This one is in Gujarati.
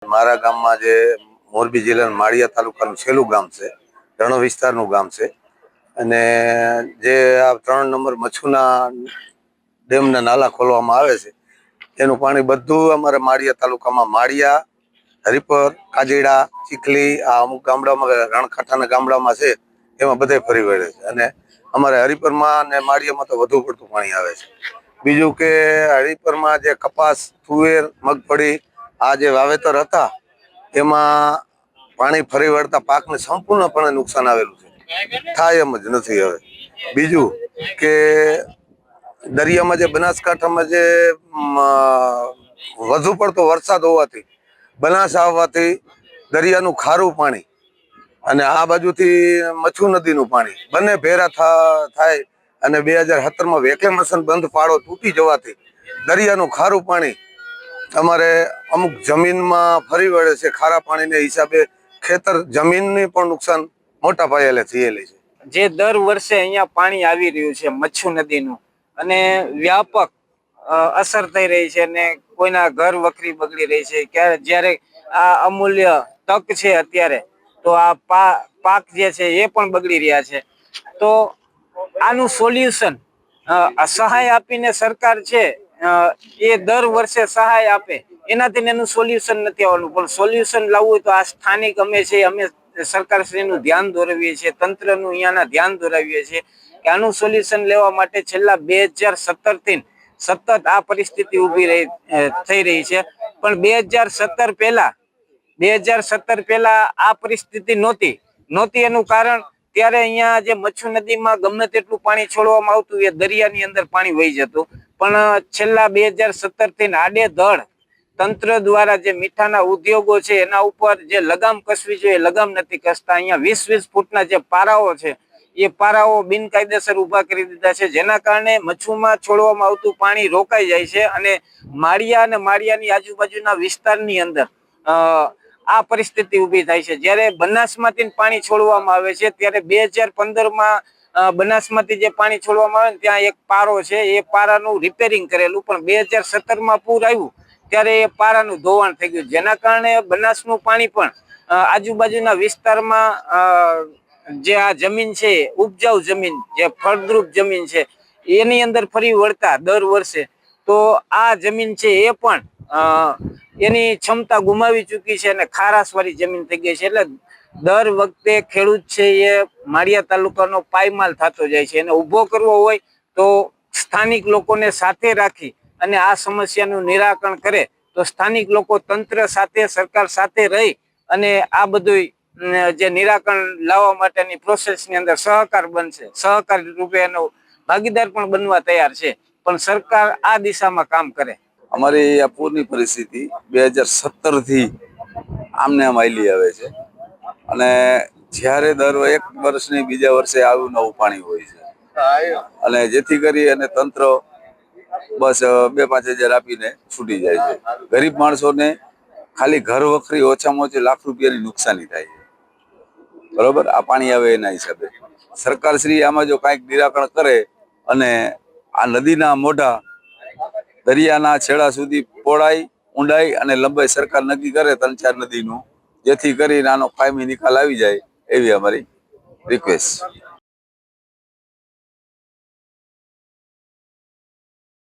મારા ગામમાં જે મોરબી જિલ્લાના માળિયા તાલુકાનું છેલ્લું ગામ છે, રણ વિસ્તારનું ગામ છે અને જે આ 3 નંબર મચ્છુના ડેમના નાલા ખોલવામાં આવે છે એનું પાણી બધું અમારા માળિયા તાલુકામાં માળિયા, હરિપર, કાજેડા, ચીખલી આ અમુક ગામડામાં રણકાંઠાના ગામડામાં છે એમાં બધે ફરી વળે છે અને અમારે હરિપરમાં અને માળિયામાં તો વધુ પડતું પાણી આવે છે। બીજું કે હરિપરમાં જે કપાસ, તુવેર, મગફળી આ જે વાવેતર હતા એમાં પાણી ફરી વળતા પાકને સંપૂર્ણપણે નુકસાન આવેલું છે, થાય એમ જ નથી। હવે બીજું કે દરિયામાં જે બનાસકાંઠામાં જે વધુ પડતો વરસાદ હોવાથી બનાસ આવવાથી દરિયાનું ખારું પાણી અને આ બાજુથી મચ્છુ નદીનું પાણી બંને ભેરા થાય અને 2017માં વેકેમેશન બંધ પાડો તૂટી જવાથી દરિયાનું ખારું પાણી અમારે અમુક જમીનમાં ફરી વળે છે। ખારા પાણીને હિસાબે ખેતર જમીનની પણ નુકસાન મોટા પાયે થયેલી છે। જે દર વર્ષે અહીંયા પાણી આવી રહ્યું છે મચ્છુ નદીનું અને વ્યાપક અસર થઈ રહી છે અને કોઈના ઘર વખરી બગડી રહી છે। જ્યારે આ અમૂલ્ય તક છે અત્યારે તો આ પાક જે છે એ પણ બગડી રહ્યા છે। તો આનું સોલ્યુશન સહાય આપીને સરકાર છે એ દર વર્ષે સહાય આપે એનાથી એનું સોલ્યુશન નથી આવવાનું, પણ સોલ્યુશન લાવવું હોય તો આ સ્થાનિક અમે સરકારશ્રીનું ધ્યાન દોરવીએ છીએ, તંત્રનું અહીંયાના ધ્યાન દોરાવીએ છીએ કે આનું સોલ્યુશન લેવા માટે છેલ્લા 2017 થી સતત આ પરિસ્થિતિ ઊભી થઈ રહી છે। પણ 2017 પહેલા આ પરિસ્થિતિ નહોતી એનું કારણ ત્યારે અહીંયા જે મચ્છુ નદીમાં ગમે તેટલું પાણી છોડવામાં આવતું એ દરિયાની અંદર પાણી વહી જતું, પણ છેલ્લા 2017 થી આડેધડ તંત્ર દ્વારા જે મીઠાના ઉદ્યોગો છે એના ઉપર જે લગામ કસવી જોઈએ લગામ નથી કસતા। અહીંયા 20-20 ફૂટના જે પારાઓ છે એ પારાઓ બિનકાયદેસર ઉભા કરી દીધા છે, જેના કારણે મચ્છુમાં છોડવામાં આવતું પાણી રોકાઈ જાય છે અને માળિયા અને માળિયાની આજુબાજુના વિસ્તારની અંદર આ પરિસ્થિતિ ઊભી થાય છે। જ્યારે બનાસમાંથી પાણી છોડવામાં આવે છે ત્યારે 2015માં બનાસમાંથી જે પાણી છોડવામાં આવે ને ત્યાં એક પારો છે એ પારાનું રિપેરિંગ કરેલું, પણ 2017માં પૂર આવ્યું ત્યારે એ પારાનું ધોવાણ થઈ ગયું, જેના કારણે બનાસનું પાણી પણ આજુબાજુના વિસ્તારમાં જે આ જમીન છે ઉપજાઉ જમીન જે ફળદ્રુપ જમીન છે એની અંદર ફરી વળતા દર વર્ષે તો આ જમીન છે એ પણ એની ક્ષમતા ગુમાવી ચૂકી છે અને ખારાશવાળી જમીન થઈ ગઈ છે। એટલે દર વખતે ખેડૂત છે એ માળિયા તાલુકાનો પાયમાલ થતો જાય છે, એને ઊભો કરવો હોય તો સ્થાનિક લોકોને સાથે રાખી અને આ સમસ્યાનું નિરાકરણ કરે તો સ્થાનિક લોકો તંત્ર સાથે સરકાર સાથે રહી અને આ બધું જે નિરાકરણ લાવવા માટેની પ્રોસેસની અંદર સહકાર બનશે, સહકાર રૂપે એનો ભાગીદાર પણ બનવા તૈયાર છે, પણ સરકાર આ દિશામાં કામ કરે। અમારી આ પૂરની પરિસ્થિતિ 2017 થી આમને આમ આયલી આવે છે અને જ્યારે દર એક વર્ષની બીજા વર્ષે આવું નવું પાણી હોય છે અને જેથી કરી અને તંત્ર બસ 2-5 હજાર આપીને છૂટી જાય છે। ગરીબ માણસોને ખાલી ઘર વખરી ઓછામાં ઓછી લાખ રૂપિયાની નુકસાની થાય છે, બરોબર। આ પાણી આવે એના હિસાબે સરકાર શ્રી આમાં જો કાંઈક નિરાકરણ કરે અને આ નદીના મોઢા દરિયાના છેડા સુધી પહોળાઈ, ઊંડાઈ અને લંબાઈ સરકાર નક્કી કરે 3-4 નદીનું, જેથી કરીને આનો કાયમી નિકાલ આવી જાય એવી અમારી રિક્વેસ્ટ।